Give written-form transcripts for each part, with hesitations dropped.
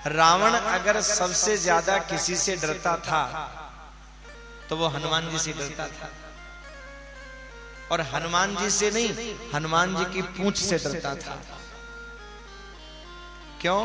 रावण अगर सबसे ज्यादा किसी से डरता था तो वो हनुमान जी से डरता था, और हनुमान जी से नहीं, हनुमान जी की पूंछ से डरता था। क्यों?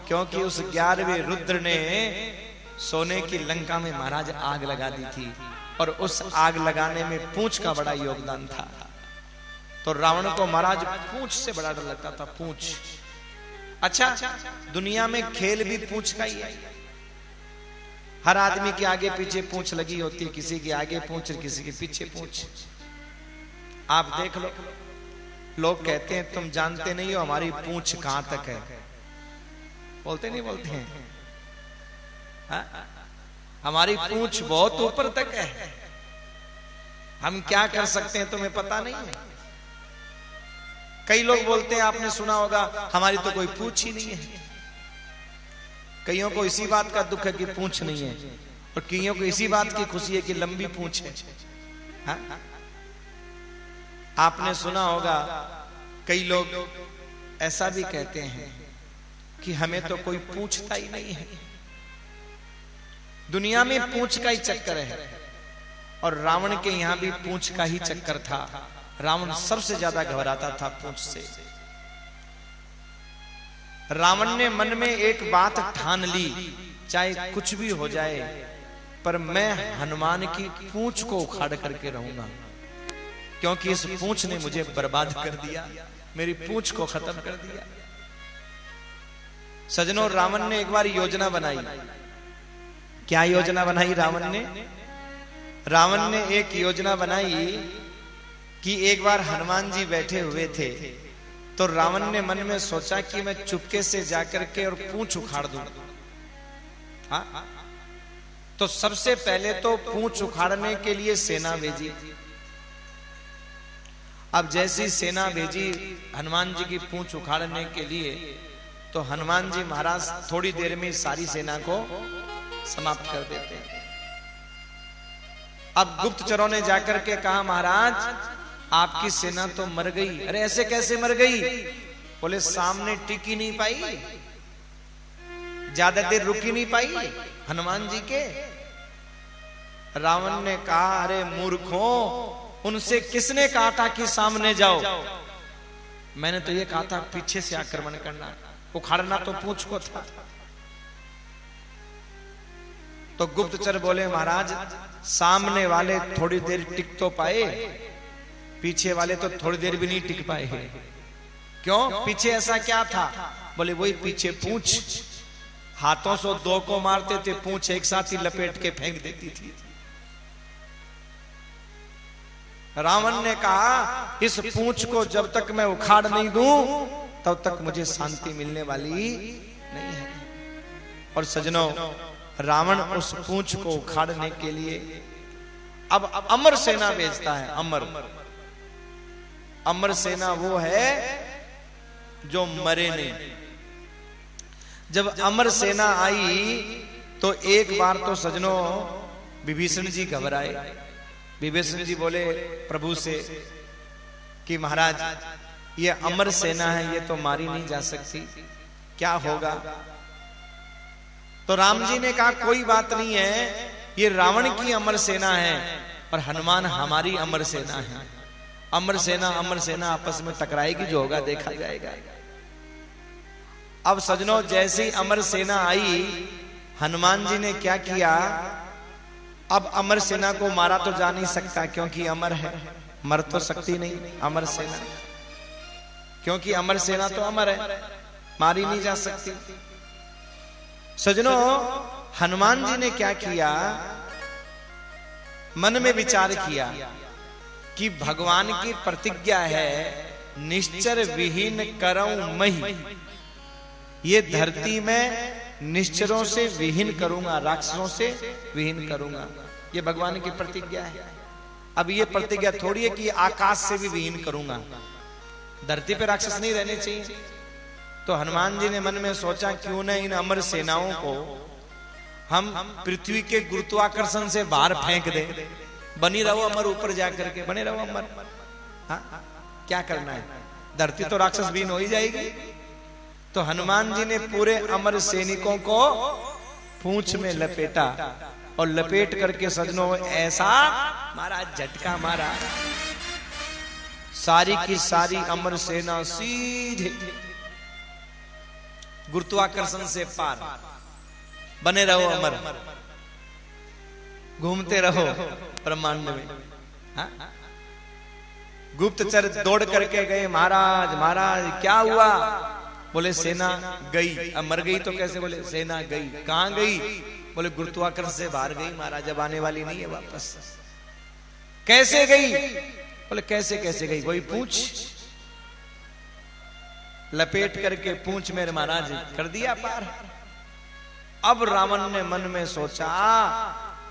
क्योंकि उस 11वें रुद्र ने सोने की लंका में महाराज आग लगा दी थी, और उस आग लगाने में पूंछ का बड़ा योगदान था। तो रावण को महाराज पूंछ से बड़ा डर लगता था, पूंछ। अच्छा, दुनिया में खेल भी पूंछ का ही है। हर आदमी के आगे पीछे पूंछ लगी होती है, किसी के आगे पूंछ, किसी के पीछे पूंछ। आप देख लो, लोग कहते हैं तुम जानते नहीं हो हमारी पूंछ कहां तक है। बोलते नहीं बोलते हैं? हा? हमारी पूंछ बहुत ऊपर तक है, हम क्या कर सकते हैं तुम्हें पता नहीं है। कई लोग बोलते हैं, आपने सुना होगा, हमारी तो कोई पूंछ ही नहीं है। कईयों को इसी बात का दुख है कि पूंछ नहीं है, और कईयों को इसी बात की खुशी है कि लंबी पूंछ है। हा? आपने सुना होगा, कई लोग ऐसा भी कहते हैं कि हमें तो कोई पूछता ही नहीं है। दुनिया में पूंछ का ही चक्कर है, और रावण के यहां भी पूंछ का ही चक्कर था। रावण सबसे ज्यादा घबराता था पूंछ से। रावण ने मन में एक बात ठान ली, चाहे कुछ भी हो जाए, पर मैं हनुमान की पूंछ को उखाड़ करके रहूंगा, क्योंकि इस पूंछ ने मुझे बर्बाद कर दिया, मेरी पूंछ को खत्म कर दिया। सजनों, रावण ने एक बार योजना बनाई। क्या योजना बनाई रावण ने? रावण ने एक योजना बनाई कि एक बार हनुमान जी बैठे हुए थे, तो रावण ने मन में सोचा कि मैं चुपके से जाकर के और पूंछ उखाड़ दूं। हाँ? तो सबसे पहले तो पूंछ उखाड़ने के लिए सेना भेजी। अब जैसी सेना भेजी हनुमान जी की पूंछ उखाड़ने के लिए, तो हनुमान जी महाराज थोड़ी देर में सारी सेना को समाप्त कर देते हैं। अब गुप्तचरों ने जाकर के कहा, महाराज आपकी सेना तो मर गई। अरे ऐसे कैसे मर गई? बोले सामने टिक ही नहीं पाई, ज्यादा देर रुक ही नहीं पाई हनुमान जी के। रावण ने कहा, अरे मूर्खों, उनसे किसने कहा था कि सामने जाओ? मैंने तो ये कहा था पीछे से आक्रमण करना, उखाड़ना तो पूंछ को था। तो गुप्तचर बोले, महाराज सामने वाले थोड़ी देर टिक तो पाए, पीछे वाले तो थोड़ी देर भी नहीं टिक पाए। क्यों? पीछे ऐसा क्या था? बोले वही पीछे पूंछ, हाथों से दो को मारते थे, पूंछ एक साथ ही लपेट के फेंक देती थी। रावण ने कहा, इस पूंछ को जब तक मैं उखाड़ नहीं दूं तब तक मुझे शांति मिलने वाली नहीं है। और सजनों, रावण उस पूंछ को उखाड़ने के लिए अब अमर सेना भेजता है। अमर सेना वो है जो मरे नहीं। जब अमर सेना आई तो एक बार तो सजनों विभीषण जी घबराए। विभीषण जी बोले प्रभु से कि महाराज ये अमर सेना है, ये तो मारी नहीं जा सकती, क्या होगा? तो राम जी ने कहा, कोई बात नहीं है, ये रावण की अमर सेना है और हनुमान हमारी अमर सेना है। अमर सेना आपस में टकराएगी, जो होगा देखा जाएगा। अब सजनों, जैसी अमर सेना आई, हनुमान जी ने क्या किया? अब अमर सेना को मारा तो जा नहीं सकता, क्योंकि अमर है, मर तो सकती नहीं अमर सेना, क्योंकि अमर सेना तो अमर है, मारी नहीं जा सकती। सजनों, हनुमान जी ने क्या किया? मन में विचार किया कि भगवान की प्रतिज्ञा है, निश्चर विहीन करऊं मही, ये धरती में निश्चरों से विहीन करूंगा, राक्षसों से विहीन करूंगा, ये भगवान की प्रतिज्ञा है। अब ये प्रतिज्ञा थोड़ी है कि आकाश से भी विहीन करूंगा, धरती पे राक्षस नहीं रहने चाहिए। तो हनुमान जी ने मन में सोचा, क्यों न इन अमर सेनाओं को हम पृथ्वी के गुरुत्वाकर्षण से बाहर फेंक दे, बनी रहो अमर, ऊपर जाकर के बने रहो अमर। हाँ, क्या करना है? धरती तो राक्षस विहीन हो ही जाएगी। तो हनुमान जी ने पूरे अमर सैनिकों को पूंछ में लपेटा और लपेट करके सजनों ऐसा मारा, झटका मारा, सारी की सारी अमर सेना सीधे गुरुत्वाकर्षण से पार। बने रहो अमर, घूमते रहो ब्रह्मांड में। हाँ? गुप्तचर दौड़ करके गए, महाराज महाराज क्या हुआ? बोले सेना गई। अब मर गई तो कैसे? बोले सेना गई। कहां गई? बोले गुरुत्वाकर्षण से बाहर गई महाराज, अब आने वाली नहीं है वापस। कैसे गई? बोले कैसे कैसे गई? वही पूछ लपेट करके पूंछ मेरे महाराज कर दिया पार। अब रावण ने मन में सोचा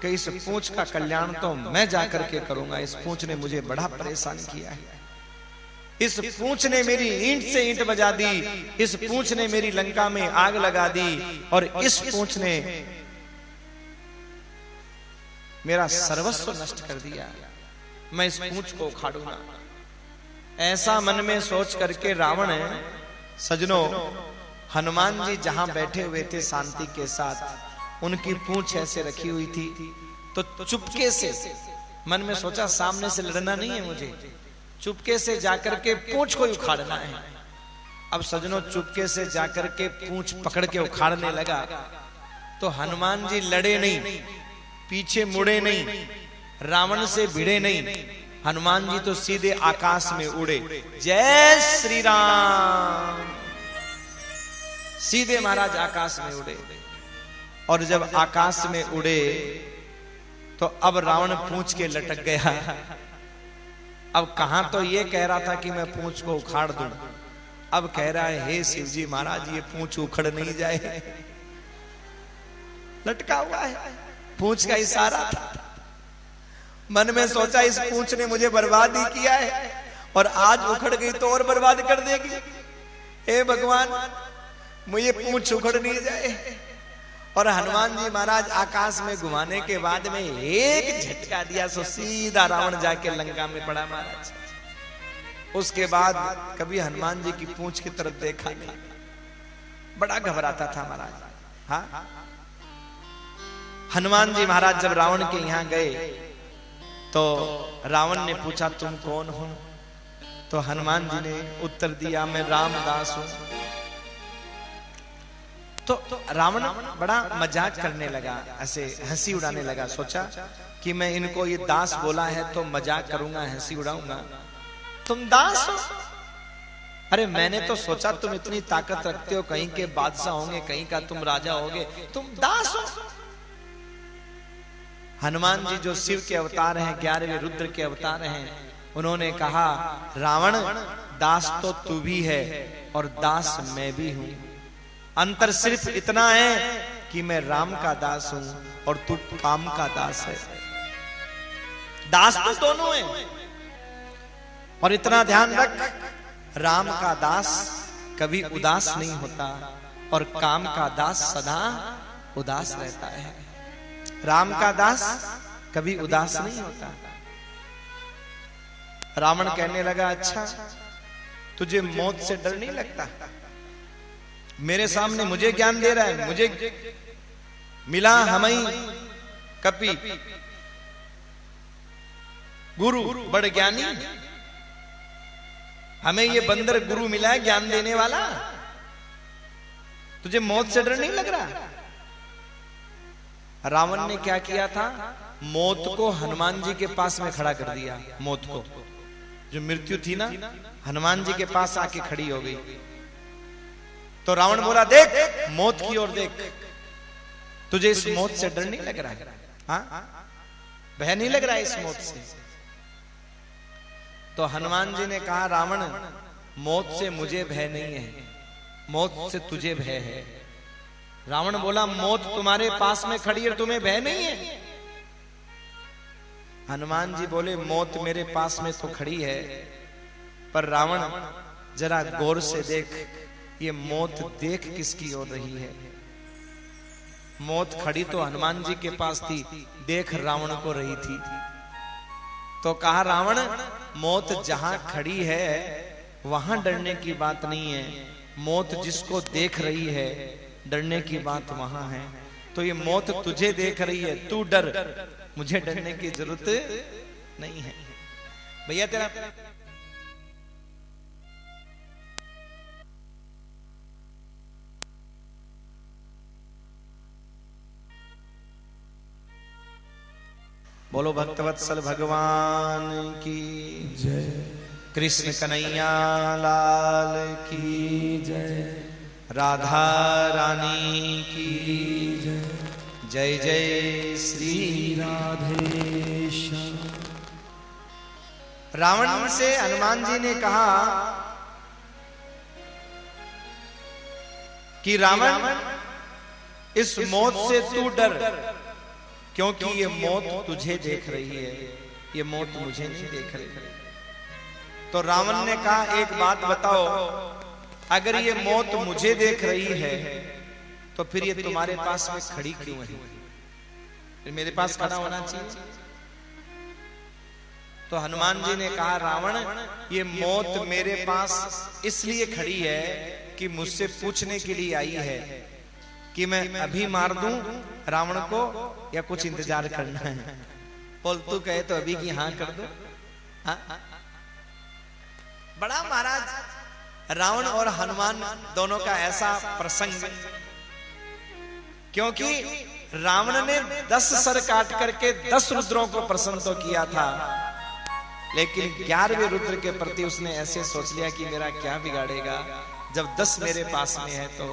कि इस पूंछ का कल्याण तो मैं जाकर के करूंगा। इस पूंछ ने मुझे बड़ा परेशान किया है, इस पूंछ ने मेरी ईंट से ईंट बजा दी, इस पूंछ ने मेरी लंका में आग लगा दी, और इस पूंछ ने मेरा सर्वस्व नष्ट कर दिया। मैं इस पूंछ को उखाड़ूंगा। ऐसा मन में सोच करके रावण सजनों हनुमान जी जहां बैठे हुए थे शांति के साथ, उनकी पूंछ ऐसे रखी हुई थी, तो चुपके से मन में सोचा सामने से लड़ना नहीं है मुझे, चुपके से जाकर के पूंछ को उखाड़ना है। अब सजनों चुपके से जाकर के पूंछ पकड़ के उखाड़ने लगा तो हनुमान जी लड़े नहीं, पीछे मुड़े नहीं, रावण से भिड़े नहीं। हनुमान जी तो सीधे आकाश में उड़े। जय श्री राम। सीधे महाराज आकाश में उड़े। और जब आकाश में उड़े तो अब रावण पूंछ के लटक गया। अब कहां तो ये कह रहा था कि मैं पूंछ को उखाड़ दूं, अब कह रहा है हे शिव जी महाराज ये पूंछ उखड़ नहीं जाए। लटका हुआ है, पूंछ का इशारा था। मन में सोचा इस पूंछ ने मुझे बर्बाद ही किया है, और आज उखड़ गई तो और बर्बाद कर देगी। हे भगवान मुझे पूंछ उखड़ नहीं जाए। और हनुमान जी महाराज आकाश में घुमाने के बाद में एक झटका दिया सो सीधा रावण जाके लंका में पड़ा महाराज। उसके बाद कभी हनुमान जी की पूंछ की तरफ देखा नहीं, बड़ा घबराता था महाराज। हाँ, हनुमान जी महाराज जब रावण के यहां गए तो रावण ने पूछा तुम कौन हो? तो हनुमान जी ने उत्तर दिया मैं रामदास हूं। तो रावण बड़ा मजाक करने लगा, ऐसे हंसी उड़ाने लगा। सोचा कि मैं इनको ये दास बोला है तो मजाक करूंगा, हंसी उड़ाऊंगा। तुम दास हो? अरे मैंने तो सोचा तुम इतनी ताकत रखते हो, कहीं के बादशाह होंगे, कहीं का तुम राजा होगे, तुम दास हो? हनुमान जी जो शिव के अवतार हैं, 11वें रुद्र के अवतार हैं, उन्होंने कहा रावण दास तो तू भी है और दास मैं भी हूं। अंतर सिर्फ इतना है कि मैं राम का दास हूं और तू काम का दास है। दास तो दोनों हैं। और इतना ध्यान रख, राम का दास कभी उदास नहीं होता और काम का दास सदा उदास रहता है। राम का दास कभी उदास नहीं होता। रावण कहने लगा अच्छा तुझे मौत से डर नहीं लगता? मेरे सामने मुझे ज्ञान दे रहा है, मुझे मिला हमें कपि गुरु बड़े ज्ञानी, हमें ये बंदर गुरु मिला है ज्ञान देने वाला, तुझे मौत से डर नहीं लग रहा? रावण ने क्या किया था, मौत को हनुमान जी के पास में खड़ा कर दिया। मौत को, जो मृत्यु थी ना, हनुमान जी के पास आके खड़ी हो गई। तो रावण बोला देख मौत की ओर देख, तुझे इस मौत से डर नहीं लग रहा है? हाँ, भय नहीं लग रहा है इस मौत से? तो हनुमान जी ने कहा रावण मौत से मुझे भय नहीं है, मौत से तुझे भय है। रावण बोला मौत तुम्हारे पास में खड़ी है, तुम्हें भय नहीं है? हनुमान जी बोले मौत मेरे पास में तो खड़ी है, पर रावण जरा गौर से देख, ये मौत देख किसकी ओर रही है? मौत खड़ी तो हनुमान जी के पास थी, देख रावण को रही थी। तो कहा रावण मौत जहां खड़ी है वहां डरने की बात नहीं है, मौत जिसको देख रही है डरने की बात वहां है। तो ये मौत तुझे देख रही है, तू डर, मुझे डरने की जरूरत नहीं है। भैया तेरा बोलो भक्तवत्सल भगवान की जय। कृष्ण कन्हैया लाल की जय। राधा रानी की जय। जय जय श्री राधेश्याम। रावण से हनुमान जी ने कहा कि रावण इस मौत से तू डर, क्योंकि ये मौत तुझे देख रही है, ये मौत मुझे नहीं देख रही। तो रावण ने कहा एक बात बताओ, अगर ये मौत मुझे देख रही है तो फिर ये तुम्हारे पास में खड़ी क्यों है? फिर मेरे पास खड़ा होना चाहिए। तो हनुमान जी ने कहा रावण, ये मौत मेरे पास इसलिए खड़ी है कि मुझसे पूछने के लिए आई है कि मैं अभी मार दूं रावण को या कुछ इंतजार करना है। बोल तू कहे तो अभी की हाँ कर दो। हाँ? बड़ा महाराज रावण और हनुमान दोनों का ऐसा प्रसंग, क्योंकि रावण ने 10 सर काट करके 10 रुद्रों को प्रसन्न तो किया था, लेकिन 11वें रुद्र के प्रति उसने ऐसे सोच लिया कि मेरा क्या बिगाड़ेगा जब 10 मेरे पास में है तो।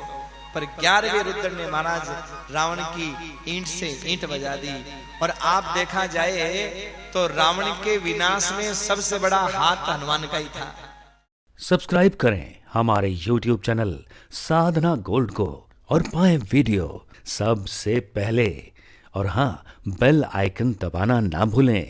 पर 11वें रुद्र ने महाराज रावण की ईंट से ईंट बजा दी। और आप देखा जाए तो रावण के विनाश में सबसे बड़ा हाथ हनुमान का ही था। सब्सक्राइब करें हमारे YouTube चैनल साधना गोल्ड को और पाएं वीडियो सबसे पहले। और हाँ, बेल आइकन दबाना ना भूलें।